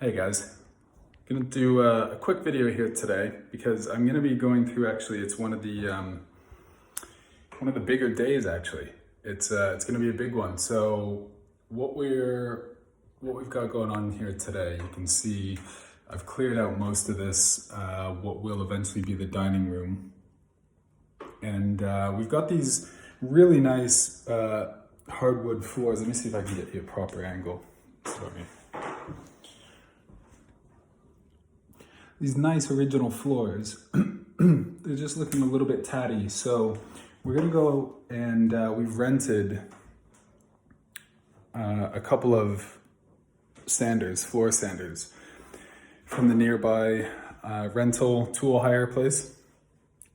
Hey guys, gonna do a quick video here today because I'm gonna be going through, actually it's one of the bigger days actually. It's gonna be a big one. So what we've got going on here today, you can see I've cleared out most of this, what will eventually be the dining room. And we've got these really nice hardwood floors. Let me see if I can get you a proper angle. Sorry. These nice original floors, they're just looking a little bit tatty. So we're gonna go and we've rented a couple of sanders, floor sanders, from the nearby rental tool hire place.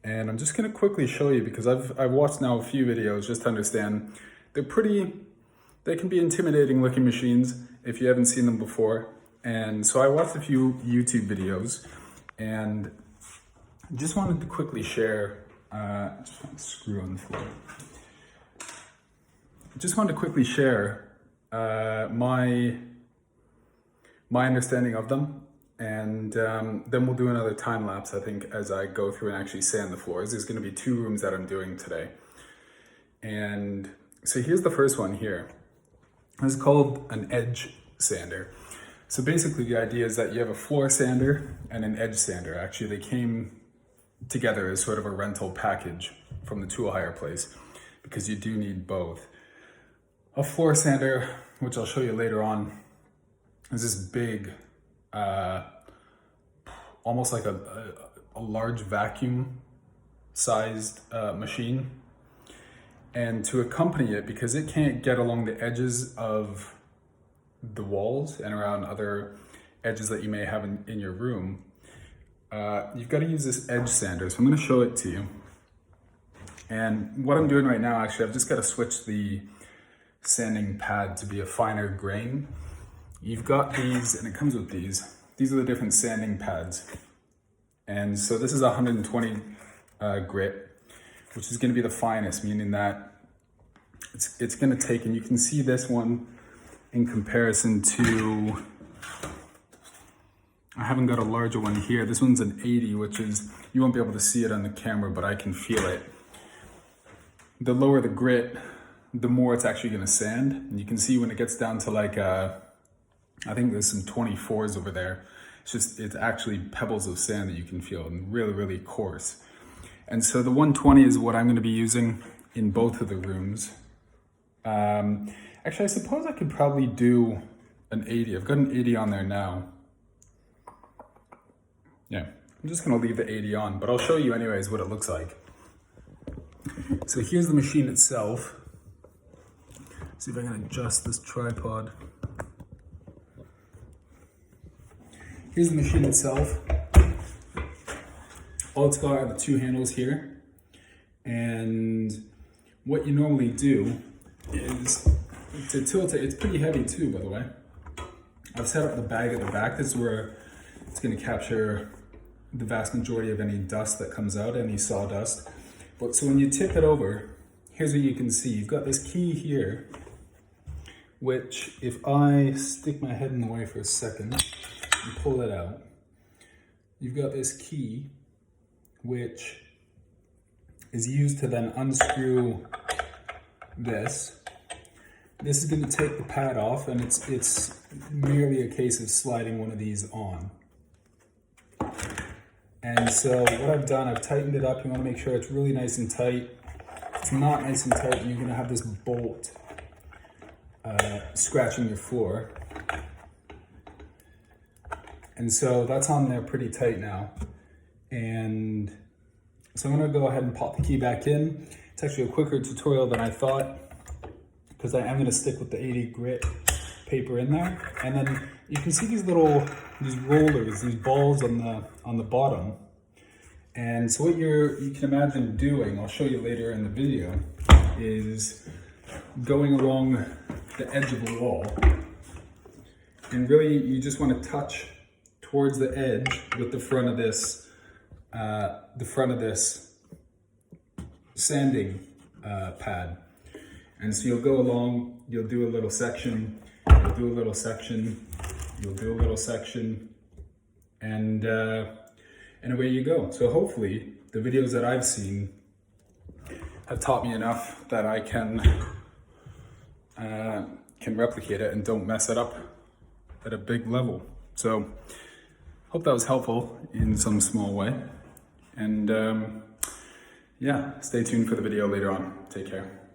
And I'm just gonna quickly show you because I've watched now a few videos just to understand. They can be intimidating looking machines if you haven't seen them before. And so I watched a few YouTube videos and just wanted to quickly share, just want to screw on the floor. Just wanted to quickly share my understanding of them. And then we'll do another time lapse, I think, as I go through and actually sand the floors. There's gonna be 2 rooms that I'm doing today. And so here's the first one here. This is called an edge sander. So basically the idea is that you have a floor sander and an edge sander. Actually, they came together as sort of a rental package from the tool hire place because you do need both. A floor sander, which I'll show you later on, is this big, almost like a large vacuum sized machine. And to accompany it, because it can't get along the edges of the walls and around other edges that you may have in your room, you've got to use this edge sander. So I'm going to show it to you. And what I'm doing right now, actually, I've just got to switch the sanding pad to be a finer grain. You've got these, and it comes with these. These are the different sanding pads. And so this is 120 grit, which is going to be the finest, meaning that it's going to take, and you can see this one in comparison to, I haven't got a larger one here. This one's an 80, which is, you won't be able to see it on the camera, but I can feel it. The lower the grit, the more it's actually going to sand. And you can see when it gets down to like, I think there's some 24s over there. It's actually pebbles of sand that you can feel, and really, really coarse. And so the 120 is what I'm going to be using in both of the rooms. Actually, I suppose I could probably do an 80. I've got an 80 on there now. Yeah, I'm just going to leave the 80 on, but I'll show you anyways what it looks like. So here's the machine itself. See if I can adjust this tripod. Here's the machine itself. All it's got are the 2 handles here. And what you normally do is to tilt it. It's pretty heavy too, by the way. I've set up the bag at the back. This is where it's going to capture the vast majority of any dust that comes out, any sawdust. But so when you tip it over, here's what you can see. You've got this key here, which if I stick my head in the way for a second and pull it out, you've got this key which is used to then unscrew this. This is going to take the pad off, and it's merely a case of sliding one of these on. And so what I've done, I've tightened it up. You want to make sure it's really nice and tight. If it's not nice and tight, you're going to have this bolt scratching your floor. And so that's on there pretty tight now. And so I'm going to go ahead and pop the key back in. It's actually a quicker tutorial than I thought, because I am going to stick with the 80 grit paper in there. And then you can see these rollers, these balls on the bottom. And so what you can imagine doing, I'll show you later in the video, is going along the edge of the wall. And really you just want to touch towards the edge with the front of this sanding pad. And so you'll go along, you'll do a little section, you'll do a little section, and away you go. So hopefully the videos that I've seen have taught me enough that I can replicate it and don't mess it up at a big level. So hope that was helpful in some small way. And yeah, stay tuned for the video later on. Take care.